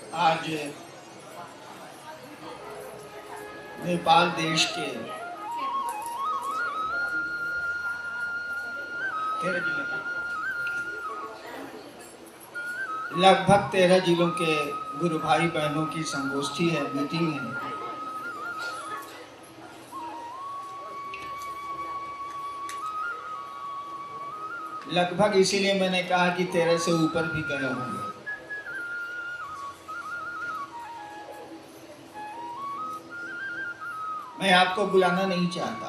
आज नेपाल देश के 13 जिले लगभग 13 जिलों के गुरु भाई बहनों की संगोष्ठी है, मीटिंग है। लगभग इसीलिए मैंने कहा कि 13 से ऊपर भी गए होंगे। मैं आपको बुलाना नहीं चाहता,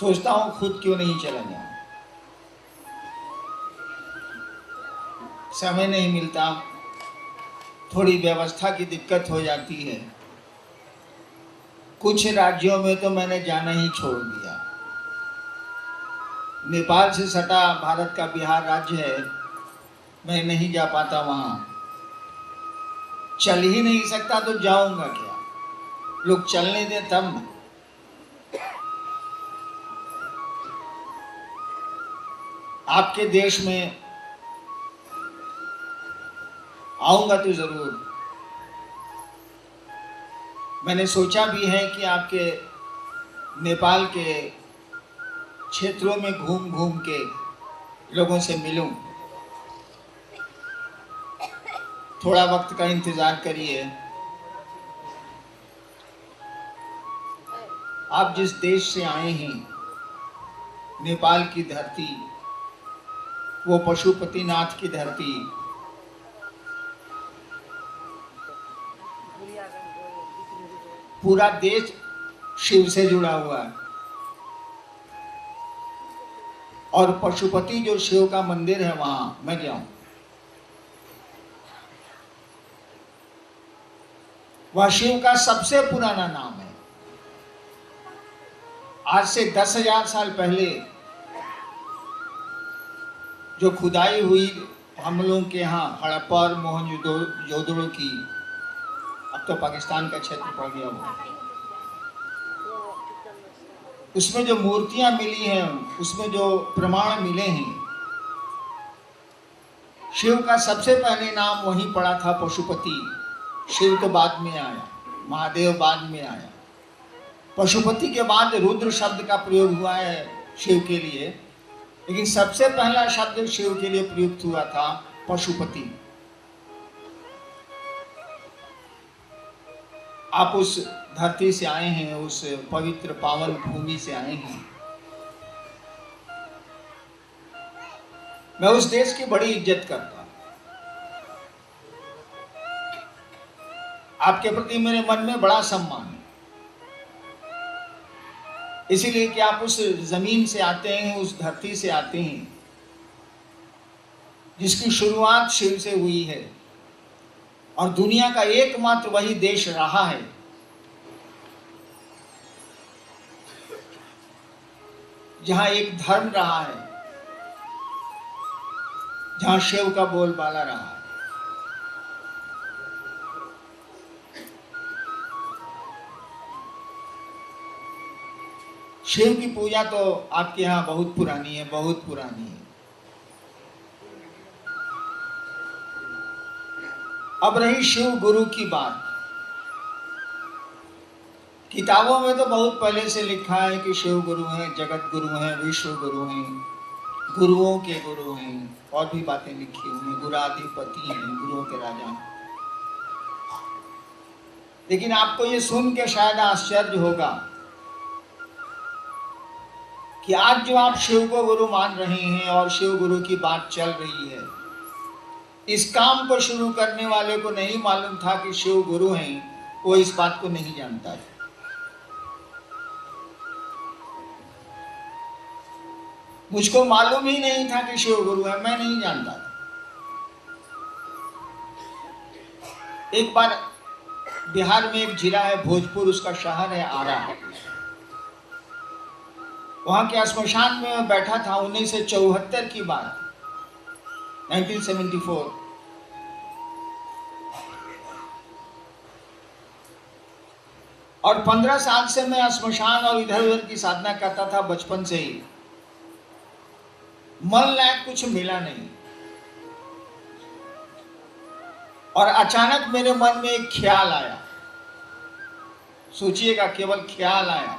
सोचता हूं खुद क्यों नहीं चला जाऊं। समय नहीं मिलता, थोड़ी व्यवस्था की दिक्कत हो जाती है। कुछ राज्यों में तो मैंने जाना ही छोड़ दिया। नेपाल से सटा भारत का बिहार राज्य है, मैं नहीं जा पाता वहां। चल ही नहीं सकता तो जाऊंगा क्या? लोग चलने दें तब ना। आपके देश में आऊंगा तो जरूर। मैंने सोचा भी है कि आपके नेपाल के क्षेत्रों में घूम घूम के लोगों से मिलूं। थोड़ा वक्त का इंतजार करिए। आप जिस देश से आए हैं, नेपाल की धरती, वो पशुपतिनाथ की धरती, पूरा देश शिव से जुड़ा हुआ है। और पशुपति जो शिव का मंदिर है, वहां मैं गया हूं। वह शिव का सबसे पुराना नाम है। आज से 10,000 साल पहले जो खुदाई हुई हम लोगों के यहाँ हड़प्पा और मोहनजोदड़ो की, अब तो पाकिस्तान का क्षेत्र पड़ गया वो, उसमें जो मूर्तियां मिली हैं, उसमें जो प्रमाण मिले हैं, शिव का सबसे पहले नाम वहीं पड़ा था, पशुपति। शिव तो बाद में आया, महादेव बाद में आया। पशुपति के बाद रुद्र शब्द का प्रयोग हुआ है शिव के लिए, लेकिन सबसे पहला शब्द शिव के लिए प्रयुक्त हुआ था पशुपति। आप उस धरती से आए हैं, उस पवित्र पावन भूमि से आए हैं। मैं उस देश की बड़ी इज्जत करता हूं। आपके प्रति मेरे मन में बड़ा सम्मान है, इसीलिए कि आप उस जमीन से आते हैं, उस धरती से आते हैं जिसकी शुरुआत शिव से हुई है। और दुनिया का एकमात्र वही देश रहा है जहां एक धर्म रहा है, जहां शिव का बोलबाला रहा है। शिव की पूजा तो आपके यहाँ बहुत पुरानी है, बहुत पुरानी है। अब रही शिव गुरु की बात। किताबों में तो बहुत पहले से लिखा है कि शिव गुरु हैं, जगत गुरु हैं, विश्व गुरु हैं, गुरुओं के गुरु हैं, और भी बातें लिखी हुई हैं, गुराधिपति हैं, गुरुओं के राजा हैं। लेकिन आपको ये सुन के शायद आश्चर्य होगा कि आज जो आप शिव को गुरु मान रहे हैं और शिव गुरु की बात चल रही है, इस काम को शुरू करने वाले को नहीं मालूम था कि शिव गुरु हैं। वो इस बात को नहीं जानता है। मुझको मालूम ही नहीं था कि शिव गुरु है, मैं नहीं जानता था। एक बार बिहार में एक जिला है भोजपुर, उसका शहर है आरा। वहां के श्मशान में मैं बैठा था, 1974 की बात, 1974। और 15 साल से मैं श्मशान और इधर उधर की साधना करता था, बचपन से ही। मन लायक कुछ मिला नहीं। और अचानक मेरे मन में एक ख्याल आया। सोचिएगा, केवल ख्याल आया।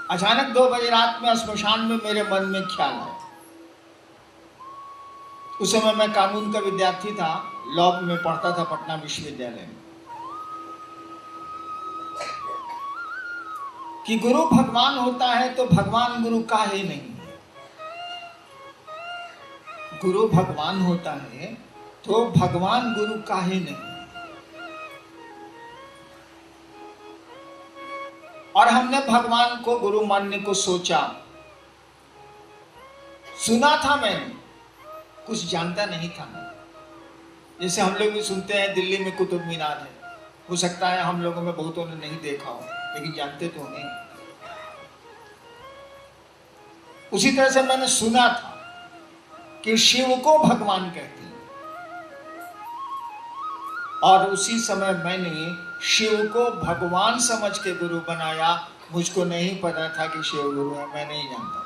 अचानक 2 बजे रात में श्मशान में मेरे मन में ख्याल आया। उस समय मैं कानून का विद्यार्थी था, लॉ में पढ़ता था पटना विश्वविद्यालय में, कि गुरु भगवान होता है तो भगवान गुरु काहे नहीं है। गुरु भगवान होता है तो भगवान गुरु काहे नहीं। और हमने भगवान को गुरु मानने को सोचा, सुना था मैंने, कुछ जानता नहीं था। जैसे हम लोग भी सुनते हैं दिल्ली में कुतुब मीनार है, हो सकता है हम लोगों में बहुतों ने नहीं देखा हो, लेकिन जानते तो हैं। उसी तरह से मैंने सुना था कि शिव को भगवान कहते हैं, और उसी समय मैंने शिव को भगवान समझ के गुरु बनाया। मुझको नहीं पता था कि शिव गुरु है, मैं नहीं जानता,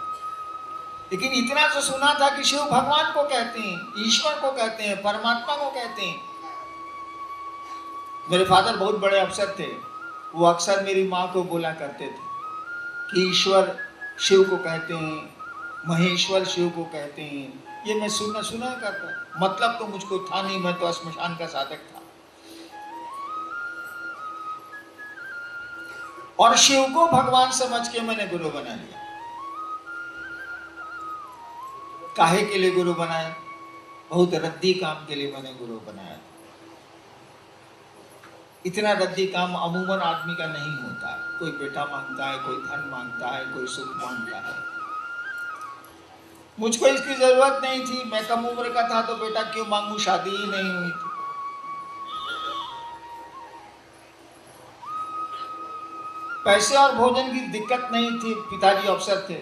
लेकिन इतना तो सुना था कि शिव भगवान को कहते हैं, ईश्वर को कहते हैं, परमात्मा को कहते हैं। मेरे फादर बहुत बड़े अफसर थे, वो अक्सर मेरी माँ को बोला करते थे कि ईश्वर शिव को कहते हैं, महेश्वर शिव को कहते हैं। ये मैं सुना करता, मतलब तो मुझको था नहीं, मैं तो श्मशान का साधक था। और शिव को भगवान समझ के मैंने गुरु बना लिया। काहे के लिए गुरु बनाया? बहुत रद्दी काम के लिए मैंने गुरु बनाया। इतना रद्दी काम अमूमन आदमी का नहीं होता है। कोई बेटा मांगता है, कोई धन मांगता है, कोई सुख मांगता है। मुझको इसकी जरूरत नहीं थी, मैं कम उम्र का था तो बेटा क्यों मांगू, शादी ही नहीं हुई थी। पैसे और भोजन की दिक्कत नहीं थी, पिताजी अफसर थे।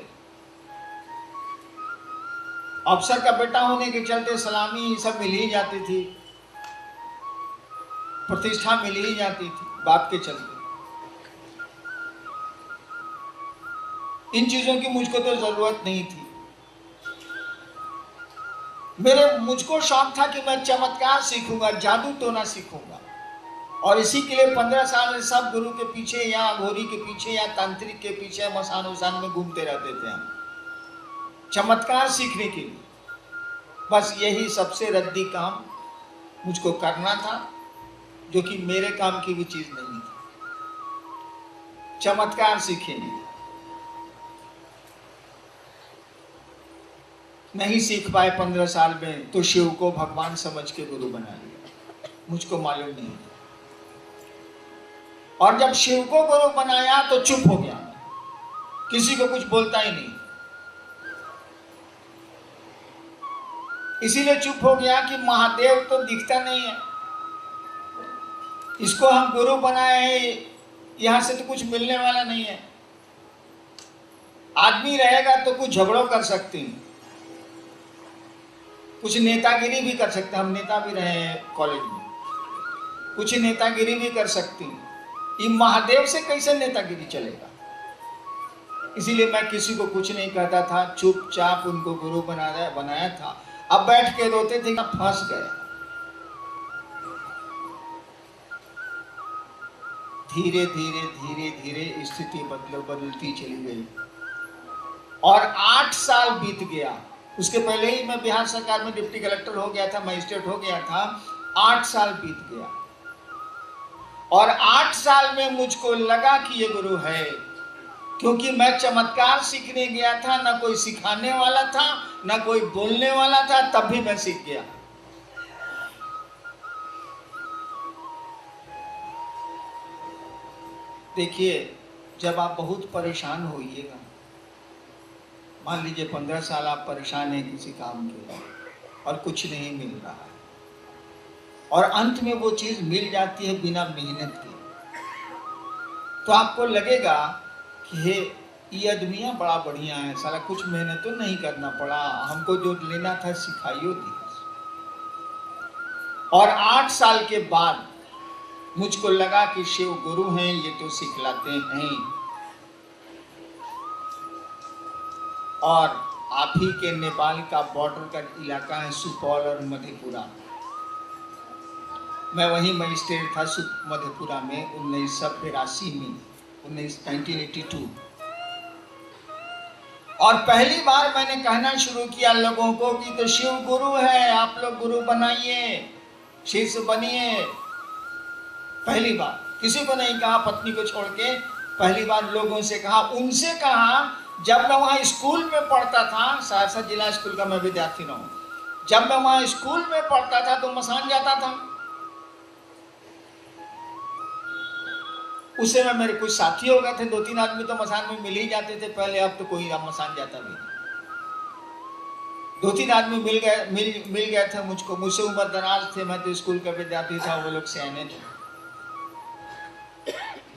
अफसर का बेटा होने के चलते सलामी सब मिल ही जाती थी, प्रतिष्ठा मिल ही जाती थी बाप के चलते। इन चीजों की मुझको तो जरूरत नहीं थी। मुझको शौक था कि मैं चमत्कार सीखूंगा, जादू टोना सीखूंगा। और इसी के लिए 15 साल सब गुरु के पीछे या घोरी के पीछे या तांत्रिक के पीछे मसान उसान में घूमते रहते थे हम, चमत्कार सीखने के लिए। बस यही सबसे रद्दी काम मुझको करना था, जो कि मेरे काम की भी चीज नहीं थी। चमत्कार सीखेंगे, नहीं सीख पाए 15 साल में, तो शिव को भगवान समझ के गुरु बना लिया। मुझको मालूम नहीं था। और जब शिव को गुरु बनाया तो चुप हो गया, किसी को कुछ बोलता ही नहीं। इसीलिए चुप हो गया कि महादेव तो दिखता नहीं है, इसको हम गुरु बनाए हैं, यहां से तो कुछ मिलने वाला नहीं है। आदमी रहेगा तो कुछ झगड़ों कर सकते हैं, कुछ नेतागिरी भी कर सकते हैं। हम नेता भी रहे हैं कॉलेज में, कुछ नेतागिरी भी कर सकते हैं। ये महादेव से कैसे नेतागिरी चलेगा? इसीलिए मैं किसी को कुछ नहीं कहता था, चुपचाप उनको गुरु बनाया था। अब बैठ के रोते थे कि फंस गए। धीरे धीरे धीरे धीरे स्थिति बदलती चली गई और 8 साल बीत गया। उसके पहले ही मैं बिहार सरकार में डिप्टी कलेक्टर हो गया था, मजिस्ट्रेट हो गया था। 8 साल बीत गया और 8 साल में मुझको लगा कि ये गुरु है, क्योंकि मैं चमत्कार सीखने गया था, ना कोई सिखाने वाला था, ना कोई बोलने वाला था, तब भी मैं सीख गया। देखिए, जब आप बहुत परेशान होइएगा, मान लीजिए 15 साल आप परेशान हैं किसी काम के लिए और कुछ नहीं मिल रहा है, और अंत में वो चीज मिल जाती है बिना मेहनत के, तो आपको लगेगा कि ये आदमियाँ बड़ा बढ़िया है, साला कुछ मेहनत तो नहीं करना पड़ा, हमको जो लेना था सिखाइयो दी। और 8 साल के बाद मुझको लगा कि शिव गुरु हैं, ये तो सिखलाते हैं। और आप ही के नेपाल का बॉर्डर का इलाका है सुपौल और मधेपुरा। मैं वहीं मजिस्ट्रेट था मधेपुरा में 1982 में 1982। और पहली बार मैंने कहना शुरू किया लोगों को कि तो शिव गुरु है, आप लोग गुरु बनाइए, शिष्य बनिए। पहली बार किसी को नहीं कहा, पत्नी को छोड़ के पहली बार लोगों से कहा। उनसे कहा जब मैं वहाँ स्कूल में पढ़ता था, सहरसा जिला स्कूल का मैं विद्यार्थी रहा हूँ, जब मैं वहाँ स्कूल में पढ़ता था तो मसान जाता था। उस समय मेरे कुछ साथी हो गए थे, 2-3 आदमी तो मसान में मिल ही जाते थे पहले, अब तो कोई मसान जाता भी नहीं। 2-3 आदमी मिल गए थे मुझको, मुझसे उम्र दराज थे, मैं तो स्कूल का विद्यार्थी था, वो लोग सियाने थे।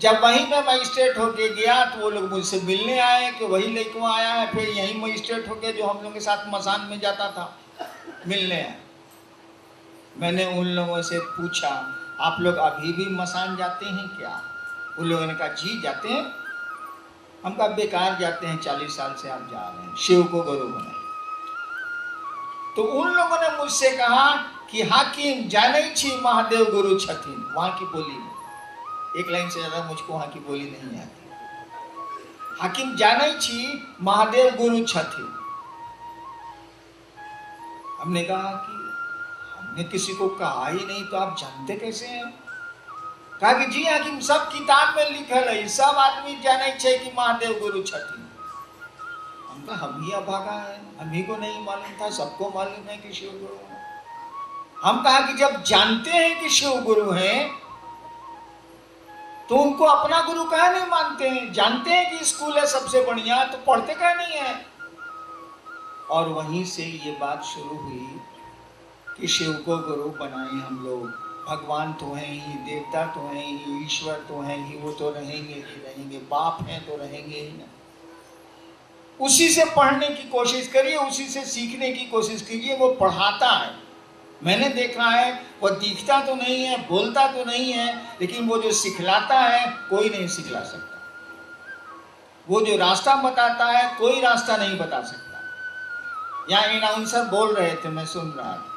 जब वहीं मैं मजिस्ट्रेट होके गया तो वो लोग मुझसे मिलने आए कि वही लड़का आया है, फिर यही मजिस्ट्रेट होके जो हम लोग के साथ मसान में जाता था मिलने आए। मैंने उन लोगों से पूछा आप लोग अभी भी मसान जाते हैं क्या? उन लोगों ने कहा जी जाते हैं। हम कहा बेकार जाते हैं, 40 साल से आप जा रहे हैं, शिव को गुरु बनाए। तो उन लोगों ने मुझसे कहा कि हाकिम जाने छी महादेव गुरु छथिन, वहां की बोली में एक लाइन से ज्यादा मुझको वहां की बोली नहीं आती। हाकिम जाने छी महादेव गुरु छथिन। हमने कहा कि हमने किसी को कहा ही नहीं, तो आप जानते कैसे हैं? कहा कि जी हाकिम सब किताब में लिखल है, सब आदमी जाने छे कि महादेव गुरु छथिन। हम कहा हम ही अभागा है, हम ही को नहीं मालूम था, सबको मालूम है कि शिव गुरु है। हम कहा कि जब जानते हैं कि शिव गुरु हैं तो उनको अपना गुरु कहा नहीं मानते हैं? जानते हैं कि स्कूल है सबसे बढ़िया, तो पढ़ते कहा नहीं है? और वहीं से ये बात शुरू हुई कि शिव को गुरु बनाए हम लोग। भगवान तो हैं ही, देवता तो हैं ही, ईश्वर तो हैं ही, वो तो रहेंगे ही रहेंगे, बाप हैं तो रहेंगे ही ना। उसी से पढ़ने की कोशिश करिए, उसी से सीखने की कोशिश कीजिए। वो पढ़ाता है, मैंने देखा है, वो दिखता तो नहीं है, बोलता तो नहीं है, लेकिन वो जो सिखलाता है कोई नहीं सिखला सकता। वो जो रास्ता बताता है कोई रास्ता नहीं बता सकता। यहाँ अनाउंसर बोल रहे थे, मैं सुन रहा था,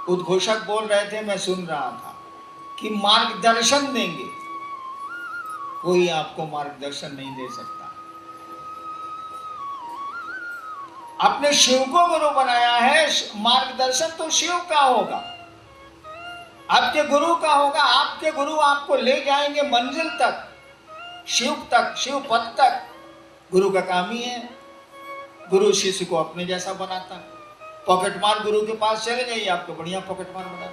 उद्घोषक बोल रहे थे, मैं सुन रहा था कि मार्गदर्शन देंगे। कोई आपको मार्गदर्शन नहीं दे सकता। आपने शिव को गुरु बनाया है, मार्गदर्शन तो शिव का होगा, आपके गुरु का होगा। आपके गुरु आपको ले जाएंगे मंजिल तक, शिव तक, शिव पद तक। गुरु का काम ही है, गुरु शिष्य को अपने जैसा बनाता है। पॉकेट मार गुरु के पास चले जाइए, आपको बढ़िया पॉकेट मार बना,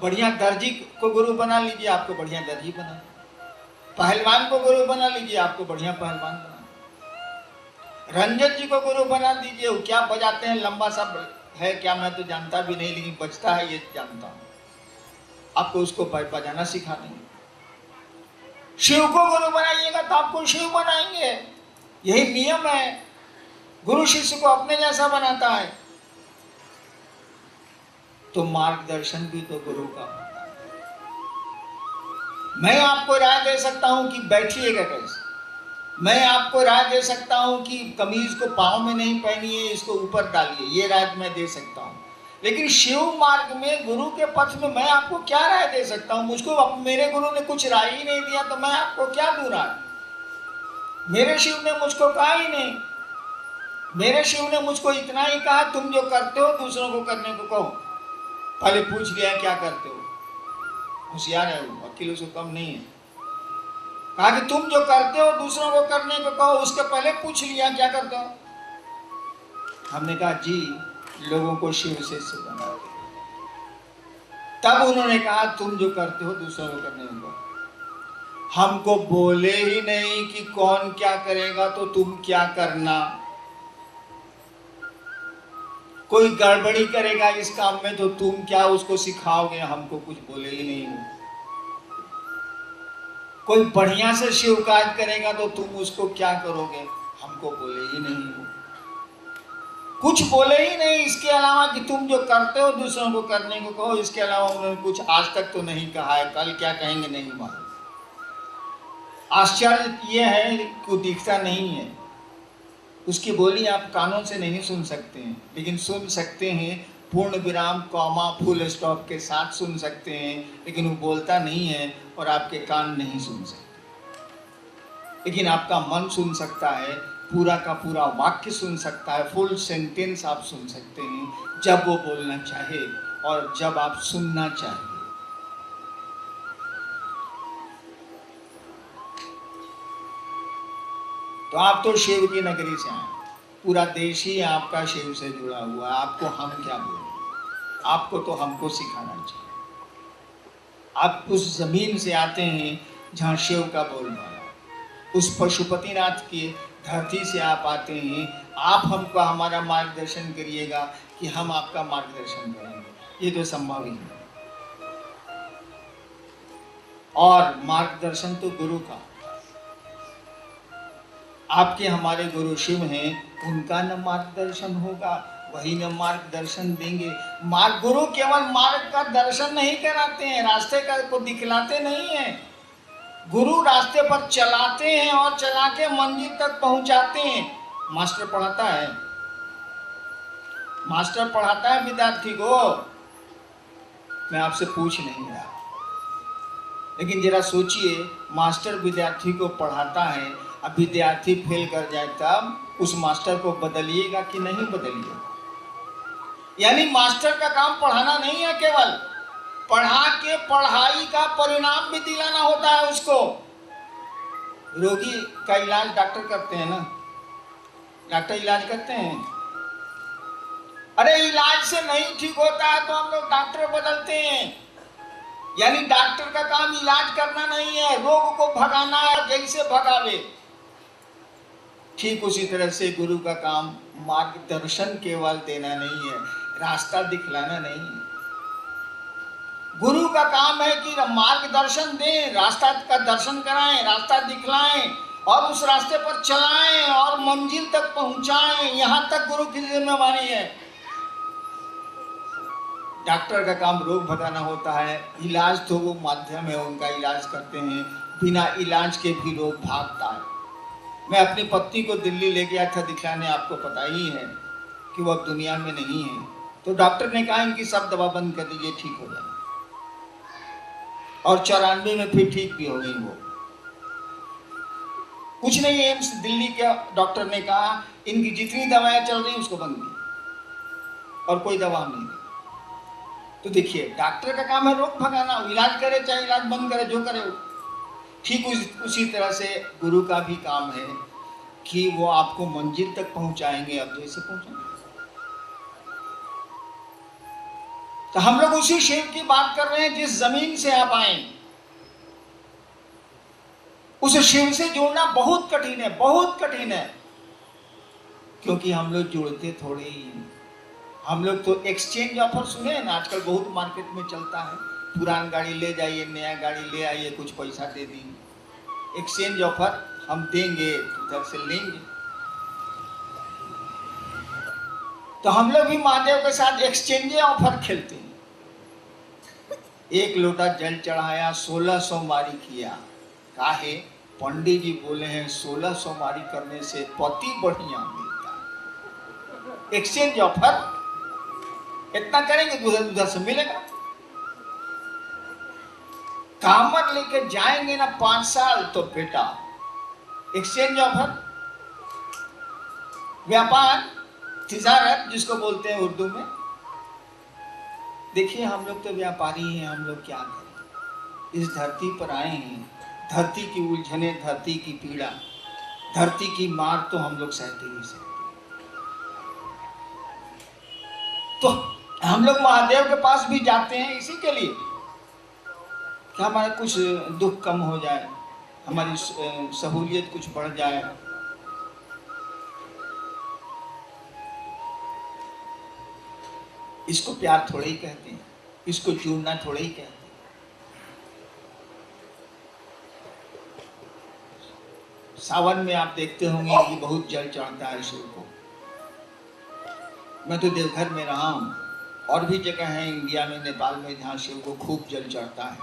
बढ़िया दर्जी को गुरु बना लीजिए, आपको बढ़िया दर्जी बना। पहलवान को गुरु बना लीजिए, आपको बढ़िया पहलवान बना। रंजन जी को गुरु बना दीजिए, वो क्या बजाते हैं, लंबा सा है क्या मैं तो जानता भी नहीं, लेकिन बजता है ये जानता हूं, आपको उसको बजाना सिखा देंगे। शिव को गुरु बनाइएगा तो आपको शिव बनाएंगे, यही नियम है। गुरु शिष्य को अपने जैसा बनाता है, तो मार्गदर्शन भी तो गुरु का होता है। मैं आपको राय दे सकता हूं कि बैठिएगा कैसे, मैं आपको राय दे सकता हूं कि कमीज को पांव में नहीं पहनिए, इसको ऊपर डालिए, ये राय मैं दे सकता हूं। लेकिन शिव मार्ग में, गुरु के पथ में मैं आपको क्या राय दे सकता हूं? मुझको मेरे गुरु ने कुछ राय ही नहीं दिया, तो मैं आपको क्या दूं राय? मेरे शिव ने मुझको कहा ही नहीं। मेरे शिव ने मुझको इतना ही कहा, तुम जो करते हो दूसरों को करने को कहो। पहले पूछ लिया क्या करते हो, होशियार है वो, वकीलों से कम नहीं है। कहा कि तुम जो करते हो दूसरों को करने को कहो, उसके पहले पूछ लिया क्या करते हो। हमने कहा जी लोगों को शिव शिष्य बना। तब उन्होंने कहा तुम जो करते हो दूसरों को करने को। हमको बोले ही नहीं कि कौन क्या करेगा तो तुम क्या करना। कोई गड़बड़ी करेगा इस काम में तो तुम क्या उसको सिखाओगे, हमको कुछ बोले ही नहीं। कोई बढ़िया से शिव कार्य करेगा तो तुम उसको क्या करोगे, हमको बोले ही नहीं। कुछ बोले ही नहीं इसके अलावा कि तुम जो करते हो दूसरों को करने को कहो। इसके अलावा उन्होंने कुछ आज तक तो नहीं कहा है, कल क्या कहेंगे नहीं मालूम। आश्चर्य यह है कि वो दिखता नहीं है, उसकी बोली आप कानों से नहीं सुन सकते हैं, लेकिन सुन सकते हैं पूर्ण विराम कॉमा फुल स्टॉप के साथ सुन सकते हैं, लेकिन वो बोलता नहीं है और आपके कान नहीं सुन सकते। लेकिन आपका मन सुन सकता है, पूरा का पूरा वाक्य सुन सकता है, फुल सेंटेंस आप सुन सकते हैं जब वो बोलना चाहे और जब आप सुनना चाहिए। तो आप तो शिव की नगरी से आए, पूरा देश ही आपका शिव से जुड़ा हुआ है, आपको हम क्या बोलें? आपको तो हमको सिखाना चाहिए। आप उस जमीन से आते हैं जहाँ शिव का बोलबाला, उस पशुपतिनाथ की धरती से आप आते हैं। आप हमको हमारा मार्गदर्शन करिएगा कि हम आपका मार्गदर्शन करेंगे, ये तो संभव ही नहीं। और मार्गदर्शन तो गुरु का, आपके हमारे गुरु शिव हैं, उनका न मार्गदर्शन होगा, वही न मार्गदर्शन देंगे। गुरु केवल मार्ग का दर्शन नहीं कराते हैं, रास्ते का को दिखलाते नहीं हैं। गुरु रास्ते पर चलाते हैं और चला के मंजिल तक पहुंचाते हैं। मास्टर पढ़ाता है, मास्टर पढ़ाता है विद्यार्थी को। मैं आपसे पूछ नहीं रहा, लेकिन जरा सोचिए, मास्टर विद्यार्थी को पढ़ाता है, अब विद्यार्थी फेल कर जाए तब उस मास्टर को बदलिएगा कि नहीं बदलिएगा? यानी मास्टर का काम पढ़ाना नहीं है, केवल पढ़ा के पढ़ाई का परिणाम भी दिलाना होता है उसको। रोगी का इलाज डॉक्टर करते हैं ना, डॉक्टर इलाज करते हैं। अरे इलाज से नहीं ठीक होता है तो हम लोग डॉक्टर बदलते हैं। यानी डॉक्टर का काम इलाज करना नहीं है, रोग को भगाना है, जैसे भगावे। ठीक उसी तरह से गुरु का काम मार्गदर्शन केवल देना नहीं है, रास्ता दिखलाना नहीं है। गुरु का काम है कि मार्गदर्शन दें, रास्ता का दर्शन कराएं, रास्ता दिखलाएं और उस रास्ते पर चलाएं और मंजिल तक पहुंचाएं। यहां तक गुरु की जिम्मेवारी है। डॉक्टर का काम रोग भगाना होता है, इलाज तो वो माध्यम है, उनका इलाज करते हैं। बिना इलाज के भी रोग भागता है। मैं अपनी पत्नी को दिल्ली ले गया था दिखाने, आपको पता ही है कि वो अब दुनिया में नहीं है। तो डॉक्टर ने कहा इनकी सब दवा बंद कर दीजिए, ठीक हो जाए। और 94 में फिर ठीक भी हो गई वो। कुछ नहीं, एम्स दिल्ली के डॉक्टर ने कहा इनकी जितनी दवाएं चल रही उसको बंद की और कोई दवा नहीं दी। तो देखिए, डॉक्टर का काम है रोग भगाना, इलाज करे चाहे इलाज बंद करे, जो करे वो। ठीक उसी तरह से गुरु का भी काम है कि वो आपको मंजिल तक पहुंचाएंगे, अब जैसे पहुंचाएंगे। तो हम लोग उसी शिव की बात कर रहे हैं जिस जमीन से आप आए। उस शिव से जुड़ना बहुत कठिन है, बहुत कठिन है, क्योंकि हम लोग जुड़ते थोड़े ही हैं। हम लोग तो एक्सचेंज ऑफर सुने हैं ना, आजकल बहुत मार्केट में चलता है, पुरान गाड़ी ले जाइए, नया गाड़ी ले आइए, कुछ पैसा दे देंगे, एक्सचेंज ऑफर हम देंगे, उधर से लेंगे। तो हम लोग भी महादेव के साथ एक्सचेंज ऑफर खेलते हैं। एक लोटा जल चढ़ाया, 16 सोमवारी किया। काहे? पंडित जी बोले हैं 16 सोमवारी करने से पति बढ़िया मिलता। एक्सचेंज ऑफर इतना करेंगे, उधर से मिलेगा। कामर लेके जाएंगे ना 5 साल तो बेटा एक्सचेंज ऑफर। व्यापार, तिजारत जिसको बोलते हैं उर्दू में। देखिए, हम लोग तो व्यापारी हैं, हम लोग क्या करें? इस धरती पर आए हैं, धरती की उलझने, धरती की पीड़ा, धरती की मार तो हम लोग सहते ही सहते। तो हम लोग महादेव के पास भी जाते हैं इसी के लिए कि हमारा कुछ दुख कम हो जाए, हमारी सहूलियत कुछ बढ़ जाए। इसको प्यार थोड़े ही कहते हैं, इसको जुड़ना थोड़े ही कहते हैं। सावन में आप देखते होंगे कि बहुत जल चढ़ता है शिव को। मैं तो देवघर में रहा हूँ, और भी जगह है इंडिया में, नेपाल में, जहाँ शिव को खूब जल चढ़ता है।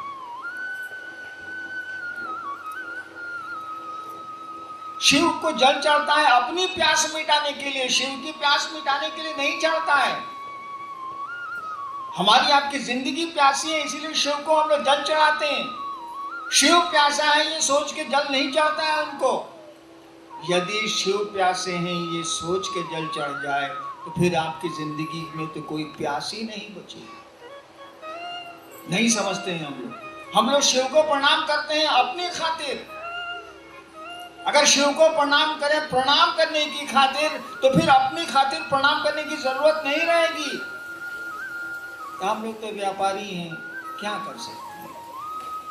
शिव को जल चढ़ता है अपनी प्यास मिटाने के लिए, शिव की प्यास मिटाने के लिए नहीं चढ़ता है। हमारी आपकी जिंदगी प्यासी है, इसीलिए शिव को हम लोग जल चढ़ाते हैं। शिव प्यासा है ये सोच के जल नहीं चढ़ता है उनको। यदि शिव प्यासे हैं ये सोच के जल चढ़ जाए तो फिर आपकी जिंदगी में तो कोई प्यास ही नहीं बची। नहीं समझते हैं हम लोग शिव को प्रणाम करते हैं अपनी खातिर। अगर शिव को प्रणाम करें प्रणाम करने की खातिर, तो फिर अपनी खातिर प्रणाम करने की जरूरत नहीं रहेगी। तो हम लोग तो व्यापारी हैं, क्या कर सकते हैं।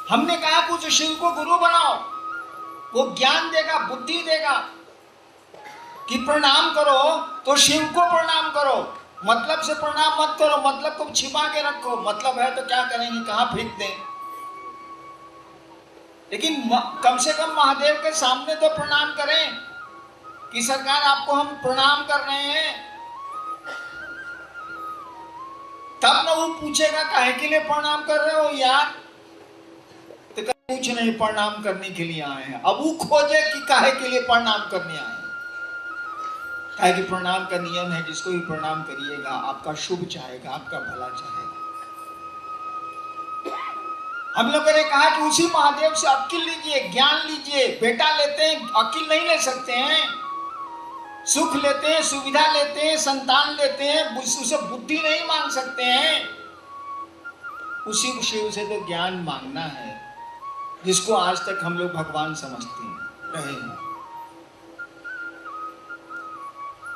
हमने कहा कुछ शिव को गुरु बनाओ, वो ज्ञान देगा, बुद्धि देगा कि प्रणाम करो तो शिव को प्रणाम करो। मतलब से प्रणाम मत करो, मतलब को छिपा के रखो। मतलब है तो क्या करेंगे, कहां फेंक दें। लेकिन कम से कम महादेव के सामने तो प्रणाम करें कि सरकार आपको हम प्रणाम कर रहे हैं। तब ना वो पूछेगा काहे के लिए प्रणाम कर रहे हो यार, तो कुछ नहीं, प्रणाम करने के लिए आए हैं। अब वो खोजे कि काहे के लिए प्रणाम करने आए हैं। काहे कि प्रणाम का नियम है, जिसको भी प्रणाम करिएगा आपका शुभ चाहेगा, आपका भला चाहेगा। हम लोगों ने कहा कि उसी महादेव से अकील लीजिए, ज्ञान लीजिए। बेटा लेते हैं, अकील नहीं ले सकते हैं। सुख लेते हैं, सुविधा लेते हैं, संतान लेते हैं, उसे बुद्धि नहीं मांग सकते हैं। उसी शिव से तो ज्ञान मांगना है, जिसको आज तक हम लोग भगवान समझते रहे हैं।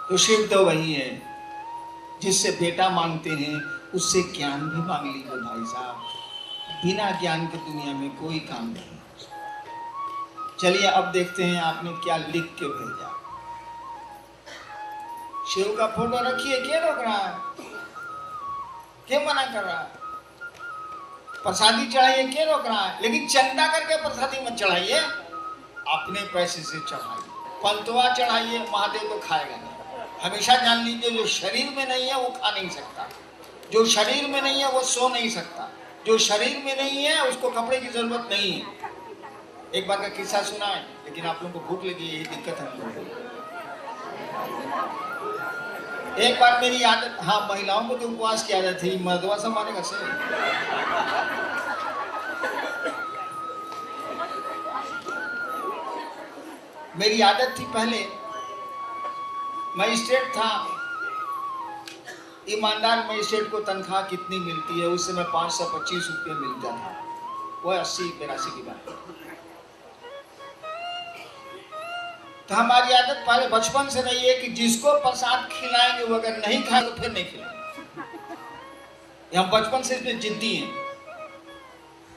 तो शिव तो वही है जिससे बेटा मांगते हैं, उससे ज्ञान भी मांग लीजिए भाई साहब। बिना ज्ञान के दुनिया में कोई काम नहीं। चलिए अब देखते हैं आपने क्या लिख के भेजा। शिव का फोटो रखिए, क्या रोक रहा है, क्या मना कर रहा है। प्रसादी चढ़ाइए, क्या रोक रहा है। लेकिन चंदा करके प्रसादी मत चढ़ाइए, अपने पैसे से चढ़ाइए। पंतवा चढ़ाइए, महादेव को खाएगा नहीं। हमेशा जान लीजिए, जो शरीर में नहीं है वो खा नहीं सकता, जो शरीर में नहीं है वो सो नहीं सकता, जो शरीर में नहीं है उसको कपड़े की जरूरत नहीं है। एक बार का किस्सा सुना है, लेकिन आप लोगों को भूख लगी, यही दिक्कत है। एक बार मेरी आदत, हाँ महिलाओं को तो उपवास की आदत थी, मर्दवा से मारेगा से। मेरी आदत थी, पहले मजिस्ट्रेट था, ईमानदार मजिस्ट्रेट को तनख्वाह कितनी मिलती है, उस समय 525 रुपये मिलता था। वो 80-82 की बात। तो हमारी आदत पहले बचपन से रही है कि जिसको प्रसाद खिलाएंगे वो अगर नहीं खाए तो फिर नहीं खिलाएंगे। हम बचपन से इसमें जिद्दी हैं।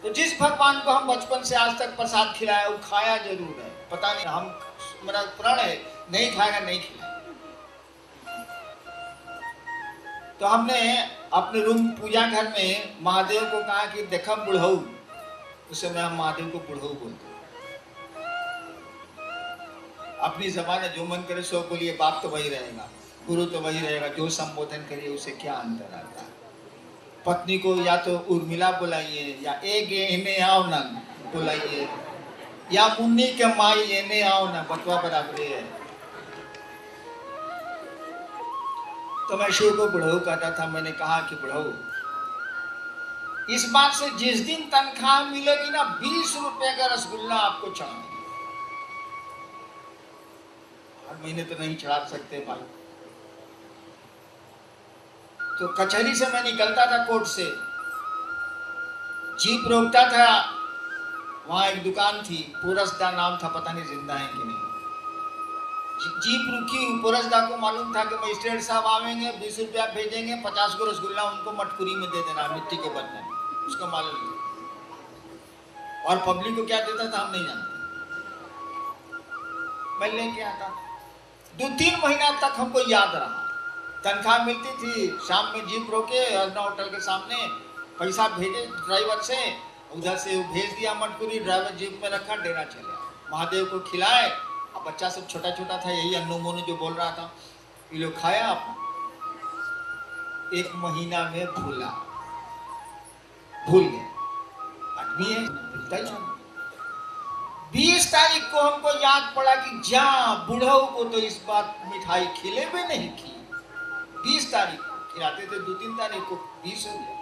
तो जिस भगवान को हम बचपन से आज तक प्रसाद खिलाया वो खाया जरूर है। पता नहीं, हम मेरा प्रण है नहीं खाएगा नहीं खिलाएगा। तो हमने अपने रूम पूजा घर में महादेव को कहा कि देखा बुढ़ऊ, उस समय हम महादेव को बुढ़ऊ बोलते। अपनी जबान में जो मन करे सो बोलिए, बाप तो वही रहेगा, गुरु तो वही रहेगा, जो संबोधन करिए उसे क्या अंतर आता है। पत्नी को या तो उर्मिला बुलाइए, या एक इन्हें आओ ना बुलाइए, या मुन्नी के माई इन्हें आओ ना, बतवा बराबर है। तो मैं शिव को बुढ़ऊ कहता था। मैंने कहा कि बुढ़ऊ, इस बात से जिस दिन तनख्वाह मिलेगी ना, 20 रुपए का रसगुल्ला आपको चढ़ाएंगे। हर महीने तो नहीं चढ़ा सकते भाई। तो कचहरी से मैं निकलता था, कोर्ट से जीप रोकता था, वहां एक दुकान थी, पुरस्दा नाम था, पता नहीं जिंदा है कि नहीं। जीप रुकी, पुरस्दा को मालूम था कि मजिस्ट्रेट साहब आवेंगे, 20 रुपया भेजेंगे, 50 को रसगुल्ला उनको मटकुरी में दे देना, मिट्टी के बर्तन में, उसको मालूम नहीं। और पब्लिक को क्या देता था हम नहीं जानते। मैं लेके आता, 2-3 महीना तक हमको याद रहा। तनख्वाह मिलती थी, शाम में जीप रोके अर्ना होटल के सामने, पैसा भेजे ड्राइवर से, उधर से भेज दिया मटकुरी, ड्राइवर जीप में रखा, डेरा चले। महादेव को खिलाए। अब बच्चा सब छोटा छोटा था, यही अन्नू मोनू जो बोल रहा था, ये लोग खाया। अपना 1 महीना में भूल गया। आदमी है, भूलता ही नहीं। 20 तारीख को हमको याद पड़ा कि जा बुढ़ऊ को तो इस बार मिठाई खिले भी नहीं की। 20 तारीख को खिलाते थे, 2-3 तारीख को 20 हो गया।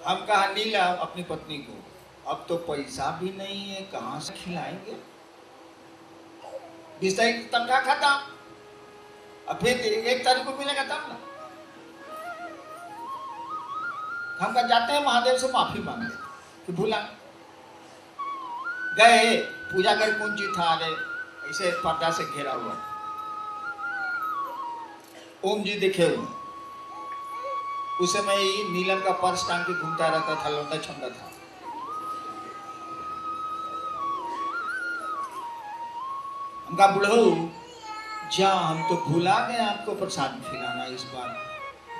हम कहा नीला अपनी पत्नी को, अब तो पैसा भी नहीं है, कहां से खिलाएंगे। 20 तारीख तनख्वाह खत्म, अब फिर 1 तारीख को मिलेगा तब ना। हम कहा जाते हैं महादेव से माफी मांगे कि भूला गए। पूजा कर कुंजी था, अरे ऐसे पर्दा से घेरा हुआ, ओम जी दिखे हुए। उस समय ही नीलम का पर्स टांग के घूमता रहता था, लौंडा छंदा था। हमका बुढ़ऊ जा हम तो भूला गए आपको प्रसाद खिलाना, इस बार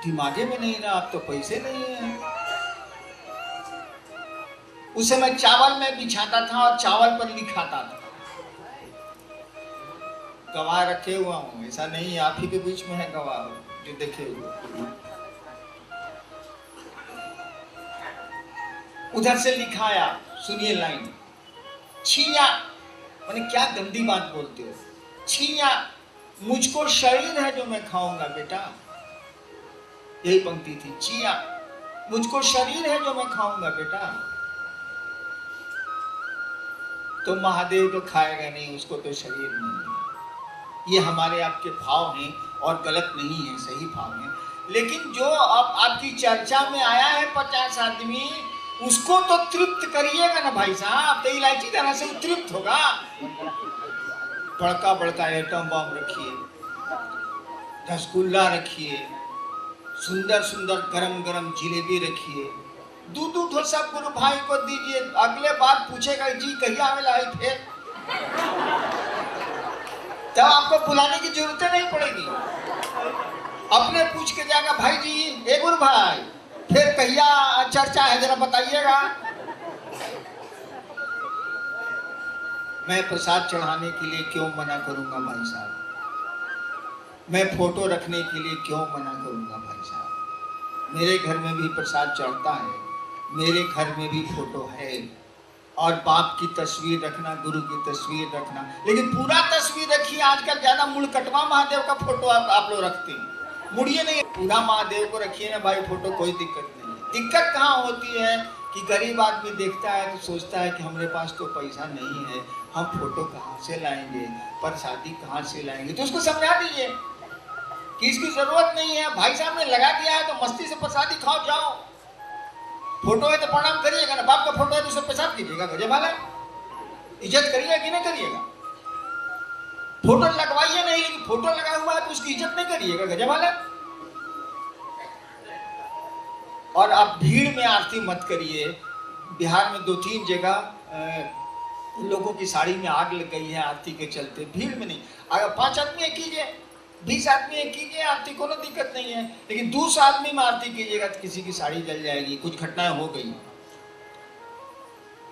दिमागे में नहीं रहा, अब तो पैसे नहीं है। उस समय चावल में बिछाता था और चावल पर लिखाता था। गवाह रखे हुआ हूं, ऐसा नहीं आप ही के बीच में है गवाह जो देखे हुए। उधर से लिखाया, सुनिए लाइन, छिया, मैंने क्या गंदी बात बोलते हो, छिया मुझको शरीर है जो मैं खाऊंगा बेटा। यही पंक्ति थी, छिया मुझको शरीर है जो मैं खाऊंगा बेटा। तो महादेव तो खाएगा नहीं, उसको तो शरीर नहीं है। ये हमारे आपके भाव हैं और गलत नहीं है, सही भाव है। लेकिन जो अब आपकी चर्चा में आया है 50 आदमी, उसको तो तृप्त करिएगा ना भाई साहब। तो इलायची दाना से तृप्त होगा। बड़का बड़का आइटम बम रखिए, रसगुल्ला रखिए, सुंदर सुंदर गरम गरम जिलेबी रखिए, दूध सब गुरु भाई को दीजिए। अगले बार पूछेगा जी कहिया आवेला है फिर, तब आपको बुलाने की जरूरत नहीं पड़ेगी। अपने पूछ के जाएगा भाई जी, ए गुरु भाई फिर कहिया चर्चा है जरा बताइएगा। मैं प्रसाद चढ़ाने के लिए क्यों मना करूंगा भाई साहब, मैं फोटो रखने के लिए क्यों मना करूंगा भाई साहब। मेरे घर में भी प्रसाद चढ़ता है, मेरे घर में भी फोटो है, और बाप की तस्वीर रखना, गुरु की तस्वीर रखना, लेकिन पूरा तस्वीर रखिए। आजकल ज्यादा मुड़कटवा महादेव का फोटो आप लोग रखते हैं, मुड़िए नहीं, पूरा महादेव को रखिए ना भाई फोटो, कोई दिक्कत नहीं है। दिक्कत कहाँ होती है कि गरीब आदमी देखता है तो सोचता है कि हमारे पास तो पैसा नहीं है, हम फोटो कहाँ से लाएंगे, प्रसादी कहाँ से लाएंगे। तो उसको समझा दीजिए कि इसकी जरूरत नहीं है, भाई साहब ने लगा दिया है तो मस्ती से प्रसादी खाओ जाओ। फोटो है तो प्रणाम करिएगा ना, बाप का फोटो है तो उसको पेशाब कीजिएगा, गजब वाला इज्जत करिएगा कि नहीं करिएगा। फोटो लगवाइए नहीं, लेकिन फोटो लगा हुआ है तो उसकी इज्जत नहीं करिएगा, गजब वाला। और आप भीड़ में आरती मत करिए। बिहार में 2-3 जगह लोगों की साड़ी में आग लग गई है आरती के चलते, भीड़ में नहीं। अगर 5 आदमी कीजिए, 20 आदमी कीजिए आरती, कोनो दिक्कत नहीं है, लेकिन 200 आदमी में आरती कीजिएगा तो किसी की साड़ी जल जाएगी, कुछ घटनाएं हो गई।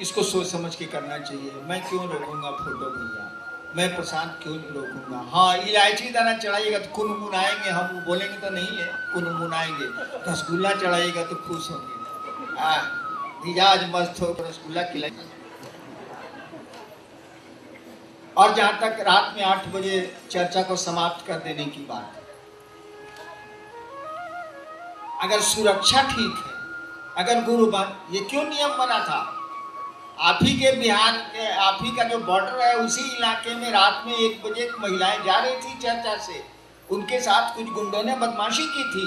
इसको सोच समझ के करना चाहिए। मैं क्यों रोकूंगा फोटो भैया, मैं प्रसाद क्यों रोकूंगा। हाँ इलायची दाना चढ़ाइएगा तो कुनमुनाएंगे, हम बोलेंगे तो नहीं है, कुनमुनाएंगे। रसगुल्ला चढ़ाइएगा तो खुश होंगे, मिजाज मस्त हो, रसगुल्ला खिलाइए। और जहां तक रात में 8 बजे चर्चा को समाप्त कर देने की बात, अगर सुरक्षा ठीक है, अगर गुरु बात, ये क्यों नियम बना था, आप ही के बिहार के, आप ही का जो बॉर्डर है उसी इलाके में रात में 1 बजे महिलाएं जा रही थी चर्चा से, उनके साथ कुछ गुंडों ने बदमाशी की थी।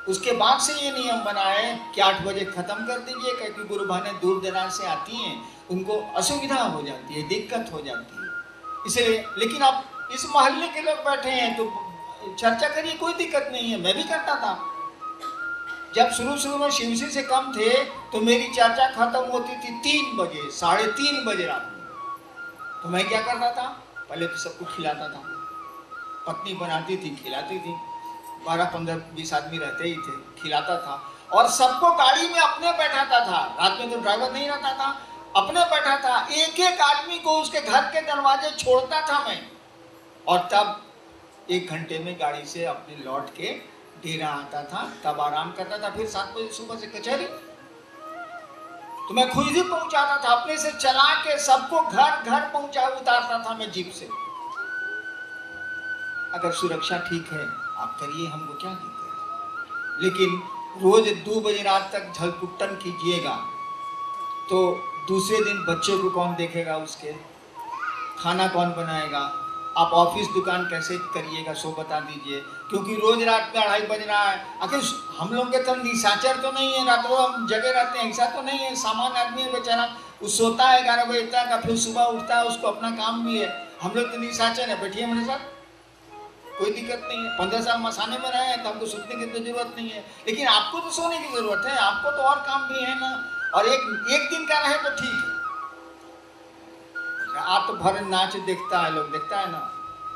उसके बाद से ये नियम बना है कि 8 बजे खत्म कर दीजिए, क्योंकि गुरु बहनें दूर दराज से आती हैं, उनको असुविधा हो जाती है, दिक्कत हो जाती है, इसलिए। लेकिन अब इस मोहल्ले के लोग बैठे हैं तो चर्चा करिए, कोई दिक्कत नहीं है। मैं भी करता था, जब शुरू में शिवसी से कम थे तो मेरी चर्चा खत्म होती थी 3 बजे, 3:30 बजे रात में। तो मैं क्या करता था, पहले तो सबको खिलाता था, पत्नी बनाती थी खिलाती थी, 12-15-20 आदमी रहते ही थे, खिलाता था, और सबको गाड़ी में अपने बैठाता था। रात में तो ड्राइवर नहीं रहता था, अपने बैठा था, एक एक आदमी को उसके घर के दरवाजे छोड़ता था मैं, और तब 1 घंटे में गाड़ी से अपने लौट के डेरा आता था, तब आराम करता था, फिर 7 बजे सुबह से कचहरी। तो मैं खुद ही पहुंचाता था, अपने से चला के सबको घर घर पहुंचा उतारता था मैं जीप से। अगर सुरक्षा ठीक है आप करिए, हमको क्या दिक्कत है। लेकिन रोज 2 बजे रात तक झलकुट्टन कीजिएगा तो दूसरे दिन बच्चे को कौन देखेगा, उसके खाना कौन बनाएगा, आप ऑफिस दुकान कैसे करिएगा, सो बता दीजिए। क्योंकि रोज रात में 2:30 बज रहा है। आखिर हम लोग के तो निशाचर तो नहीं है, रातों हम जगह रहते हैं, ऐसा तो नहीं है। सामान्य आदमी है बेचारा, वो सोता है 11 बजे तक, फिर सुबह उठता है, उसको अपना काम भी है। हम लोग तो निशाचर है। बैठिए मेरे साथ, कोई दिक्कत नहीं है। 15 साल मसाने में रहे हैं तो हमको सोने की तो जरूरत नहीं है। लेकिन आपको तो सोने की जरूरत है, आपको तो और काम भी है ना। और एक दिन का रहे तो ठीक है। रात भर नाच देखता है लोग, देखता है ना।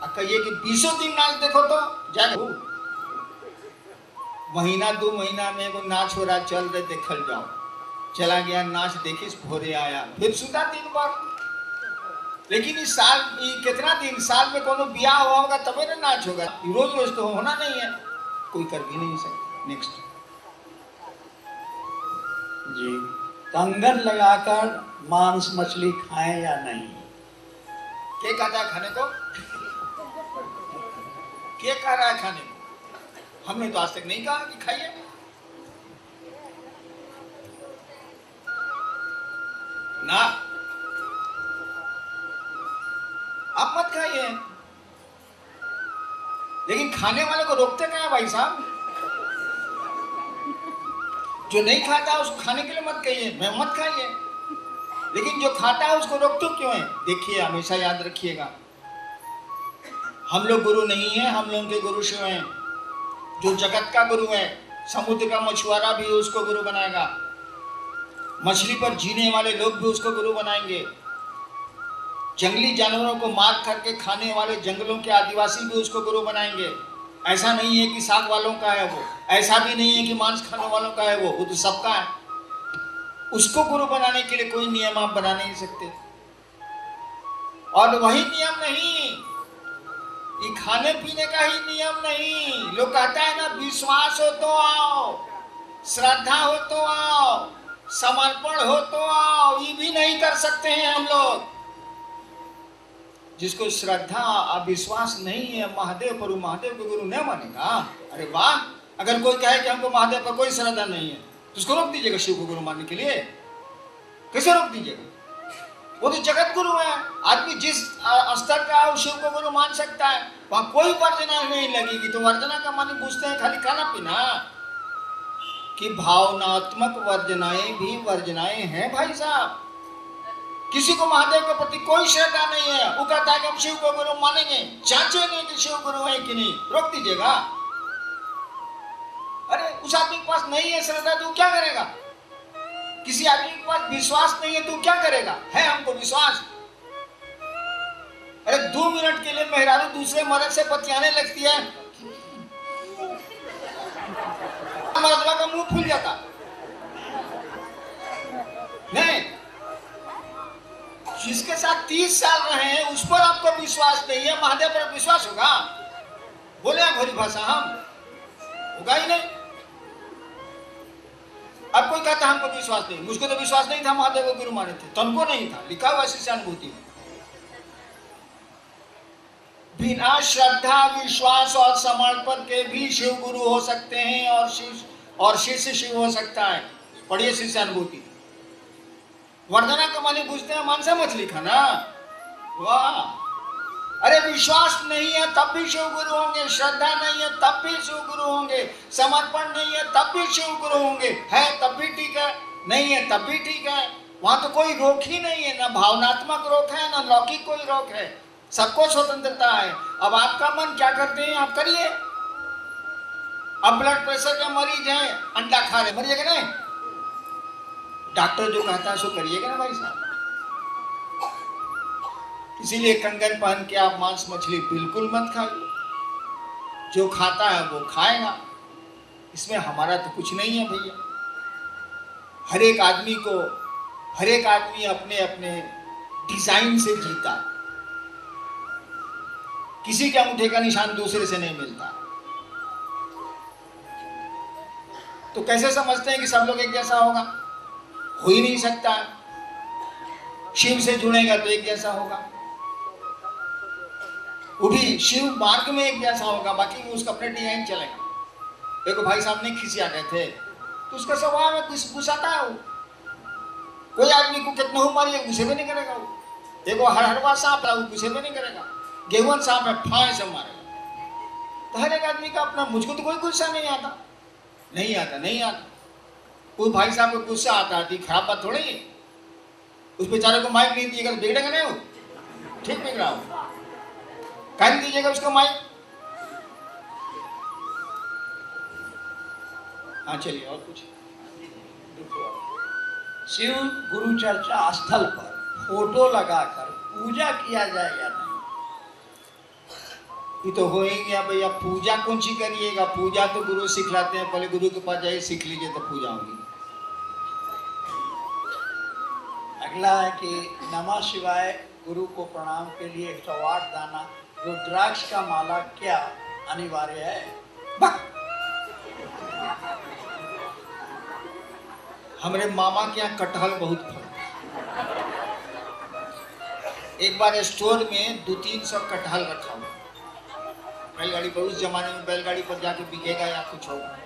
कहिए कि 20 दिन नाच देखो तो जाओ, महीना 2 महीना में को नाच हो रहा, चल रहे देखल जाओ। चला गया नाच देखी, भोरे आया, फिर सुधा दिन भर। लेकिन इस साल कितना दिन, साल में कोनो ब्याह हुआ होगा तबे ना नाच होगा। रोज रोज तो होना नहीं है, कोई कर भी नहीं सकता। नेक्स्ट जी, कंगन लगाकर मांस मछली खाएं या नहीं? क्या कहता है खाने को? क्या कह रहा है खाने को? हमने तो आज तक नहीं कहा कि खाइए। ना, आप मत खाइए। लेकिन खाने वाले को रोकते क्या है भाई साहब? जो नहीं खाता उसको खाने के लिए मत कहिए, मैं मत खाइए। लेकिन जो खाता है उसको रोकते क्यों है? देखिए, हमेशा याद रखिएगा, हम लोग गुरु नहीं है, हम लोगों के गुरु शिव हैं। जो जगत का गुरु है, समुद्र का मछुआरा भी उसको गुरु बनाएगा, मछली पर जीने वाले लोग भी उसको गुरु बनाएंगे, जंगली जानवरों को मार करके खाने वाले जंगलों के आदिवासी भी उसको गुरु बनाएंगे। ऐसा नहीं है कि साग वालों का है वो, ऐसा भी नहीं है कि मांस खाने वालों का है वो तो सबका है। उसको गुरु बनाने के लिए कोई नियम आप बना नहीं सकते। और वही नियम नहीं, ये खाने पीने का ही नियम नहीं। लोग कहता है ना, विश्वास हो तो आओ, श्रद्धा हो तो आओ, समर्पण हो तो आओ। ये भी नहीं कर सकते हैं हम लोग। जिसको श्रद्धा और विश्वास नहीं है महादेव पर, महादेव को गुरु नहीं मानेगा। अरे वाह, अगर कोई कहे कि हमको महादेव पर कोई श्रद्धा नहीं है तो उसको रोक दीजिएगा शिव को गुरु मानने के लिए। कैसे रोक दीजिएगा? वो तो जगत गुरु है। आदमी जिस स्तर का है शिव को गुरु मान सकता है। वहां कोई वर्जना नहीं लगेगी। तो वर्जना का मानी पूछते हैं खाली खाना पीना, कि भावनात्मक वर्जनाएं भी वर्जनाएं हैं भाई साहब। किसी को महादेव के प्रति कोई श्रद्धा नहीं है, वो कहता है कि हम शिव को गुरु मानेंगे, जांचेंगे कि शिव गुरु है कि नहीं, रोक दीजिएगा। अरे उस आदमी के पास नहीं है श्रद्धा तो क्या करेगा? किसी आदमी के पास विश्वास नहीं है तो क्या करेगा? है हमको विश्वास। अरे 2 मिनट के लिए मेहरारू दूसरे मर्द से बतियाने लगती है, मर्दवा का मुंह फूल जाता नहीं। जिसके साथ 30 साल रहे हैं उस पर आपको विश्वास नहीं है, महादेव पर विश्वास होगा? बोले भरी भाषा हम होगा ही नहीं। अब कोई कहता हमको विश्वास नहीं, मुझको तो विश्वास नहीं था, महादेव को गुरु माने थे, तुमको नहीं था, लिखा हुआ शिष्यानुभूति में। बिना श्रद्धा विश्वास और समर्पण के भी शिव गुरु हो सकते हैं और शिष्य शिव हो सकता है। पढ़िए शिष्यानुभूति। वर्धना का मानी पूछते हैं मांसा मछली खाना? वाह! अरे विश्वास नहीं है तब भी शिव गुरु होंगे, श्रद्धा नहीं है तब भी शिव गुरु होंगे, समर्पण नहीं है तब भी शिव गुरु होंगे, है तब भी ठीक है, नहीं है तब भी ठीक है। वहां तो कोई रोक ही नहीं है, ना भावनात्मक रोक है ना लौकिक कोई रोक है, सबको स्वतंत्रता है। अब आपका मन क्या करते हैं आप करिए। अब ब्लड प्रेशर के मरीज हैं, अंडा खा रहे, मरिएगा नहीं? डॉक्टर जो कहता है सो करिएगा ना भाई साहब। इसीलिए कंगन पहन के आप मांस मछली बिल्कुल मत खाइए। जो खाता है वो खाएगा, इसमें हमारा तो कुछ नहीं है भैया। हर एक आदमी अपने अपने डिजाइन से जीता। किसी के अंगूठे का निशान दूसरे से नहीं मिलता। तो कैसे समझते हैं कि सब लोग एक जैसा होगा? हो ही नहीं सकता। शिव से जुड़ेगा तो एक जैसा होगा, वो भी शिव मार्ग में एक जैसा होगा, बाकी वो उसका अपने डिजाइन चलेगा। एक भाई साहब ने खिसिया गए थे, तो उसका स्वभाव है गुस्साता है वो। कोई आदमी को कितना हो मारिए गुस्से में नहीं करेगा वो। देखो हरहरवा सांप है, वो गुस्से में नहीं करेगा। गेहूं सांप है, फाय से मारेगा। तो हर एक आदमी का अपना, मुझको तो कोई गुस्सा नहीं आता, नहीं आता, नहीं आता। कोई भाई साहब को गुस्सा आता है, खराब बात थोड़ी है। उस बेचारे को माइक नहीं दिएगा तो बिगड़ेगा नहीं हो, ठीक बिगड़ा हो, कहीं दीजिएगा उसको माइक। हाँ चलिए और कुछ। शिव गुरु चर्चा स्थल पर फोटो लगाकर पूजा किया जाए या नहीं? ये तो हो ही गया भैया। पूजा कौन सी करिएगा? पूजा तो गुरु सिखलाते हैं, पहले गुरु के पास जाइए, सीख लीजिए तो पूजा होगी। अगला है कि नमः शिवाय गुरु को प्रणाम के लिए 108 दाना रुद्राक्ष का माला क्या अनिवार्य है? हमारे मामा के यहाँ कटहल बहुत फल। एक बार स्टोर में 200-300 कटहल रखा हुआ बैलगाड़ी पर। उस जमाने में बैलगाड़ी पर जाके बिकेगा या कुछ होगा।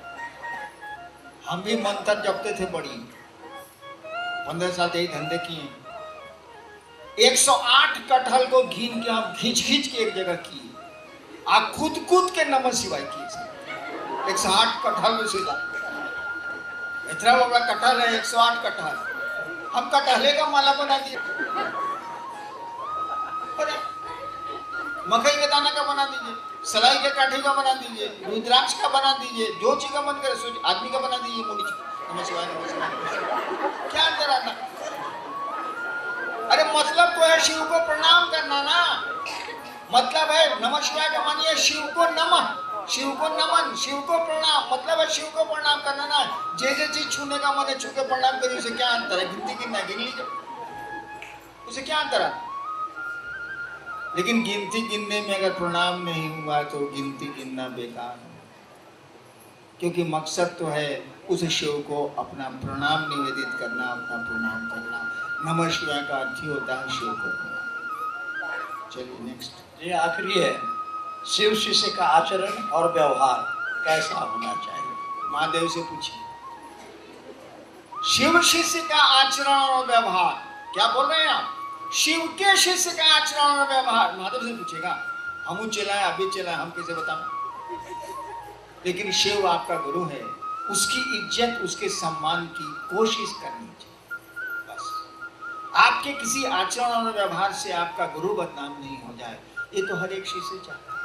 हम भी मंत्र जपते थे बड़ी, 15 साल यही धंधे किए। 108 कटहल को घीन के हम खींच खींच के एक जगह किए, आप कूद कूद के नमः शिवाय किए। 108 कटहल में सीधा इतना बड़ा कटहल है, 108 कटहल। हम कटहले का माला बना दिए, मकई के दाना का बना दीजिए, सलाई के काठी का बना दीजिए, रुद्राक्ष का बना दीजिए, जो चीज का मन करे सो आदमी का बना दीजिए। नमः शिवाय, नमः शिवाय, क्या अंतर आता? अरे मतलब तो है शिव को प्रणाम करना ना। मतलब है नमः शिवाय का मानिए शिव को नमः, शिव को नमन, शिव को प्रणाम। मतलब है शिव को प्रणाम करना ना। जे चीज छूने का मन है छू के प्रणाम करिए, उसे क्या अंतर है? गिनती गिनना गिन लीजिए, उसे क्या अंतर है? लेकिन गिनती गिनने में अगर प्रणाम नहीं हुआ तो गिनती गिनना बेकार है। क्योंकि मकसद तो है उस शिव को अपना प्रणाम निवेदित करना, अपना प्रणाम करना। नमः शिवाय का अर्थ ही होता है शिव को प्रणाम। चलिए नेक्स्ट। ये आखिरी है, शिव शिष्य का आचरण और व्यवहार कैसा होना चाहिए? महादेव से पूछिए। शिव शिष्य का आचरण और व्यवहार, क्या बोल रहे हैं आप? शिव के शिष्य का आचरण और व्यवहार महादेव से पूछेगा। हम चलाए, अभी चलाए, हम कैसे बताएं? लेकिन शिव आपका गुरु है, उसकी इज्जत, उसके सम्मान की कोशिश करनी चाहिए। बस आपके किसी आचरण और व्यवहार से आपका गुरु बदनाम नहीं हो जाए, ये तो हर एक शिष्य चाहता है,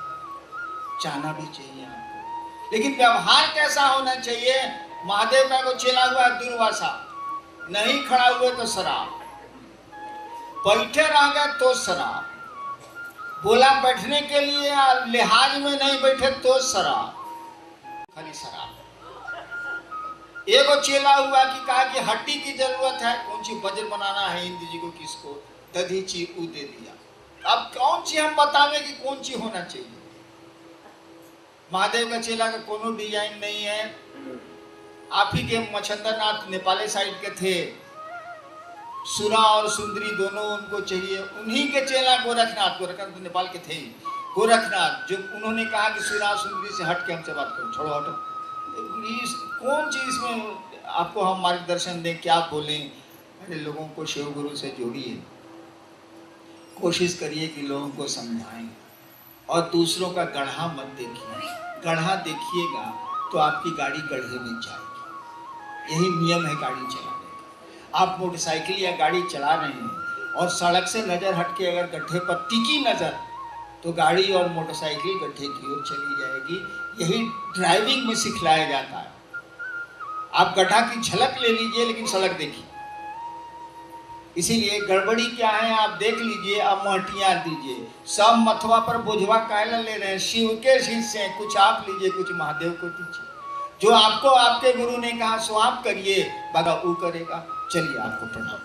चाहना भी चाहिए आपको। लेकिन व्यवहार कैसा होना चाहिए? महादेव का को चला हुआ दुर्वासा, नहीं खड़ा हुए तो शराब, बैठे रह गए तो शराब, बोला बैठने के लिए लिहाज में नहीं बैठे तो शराब, खाली शराब। एगो चेला हुआ कि कहा कि हड्डी की जरूरत है, कौन सी वज्र बनाना है इंद्र जी को, किसको दधीची ऊ दे दिया। अब कौन सी हम बतावे कि कौन सी होना चाहिए? महादेव का चेला का कोनो डिजाइन नहीं है। आप ही के मच्छंदरनाथ नेपाली साइड के थे, सुरा और सुंदरी दोनों उनको चाहिए। उन्हीं के चेला गोरखनाथ, गोरखनाथ तो नेपाल के थे, गोरखनाथ, जो उन्होंने कहा कि सुरा सुंदरी से हट के हमसे बात करो, छोड़ो हटो। कौन चीज में आपको हम मार्गदर्शन दें, क्या बोलें? अरे लोगों को शिव गुरु से जोड़िए, कोशिश करिए कि लोगों को समझाएं, और दूसरों का गढ़ा मत देखिए। गढ़ा देखिएगा तो आपकी गाड़ी गड्ढे में जाएगी। यही नियम है गाड़ी चलाने का। आप मोटरसाइकिल या गाड़ी चला रहे हैं और सड़क से नजर हटके अगर गड्ढे पर टिकी नजर, तो गाड़ी और मोटरसाइकिल गड्ढे की ओर चली जाएगी। यही ड्राइविंग में सिखलाया जाता है। आप गड्ढा की झलक ले लीजिए लेकिन सड़क देखिए। इसीलिए गड़बड़ी क्या है आप देख लीजिए, अब महटियां दीजिए। सब मथवा पर बोझवा कायला ले रहे हैं, शिव के शिष्य हैं, कुछ आप लीजिए, कुछ महादेव को दीजिए। जो आपको आपके गुरु ने कहा सो आप करिए, बाबा वो करेगा। चलिए आपको प्रणाम।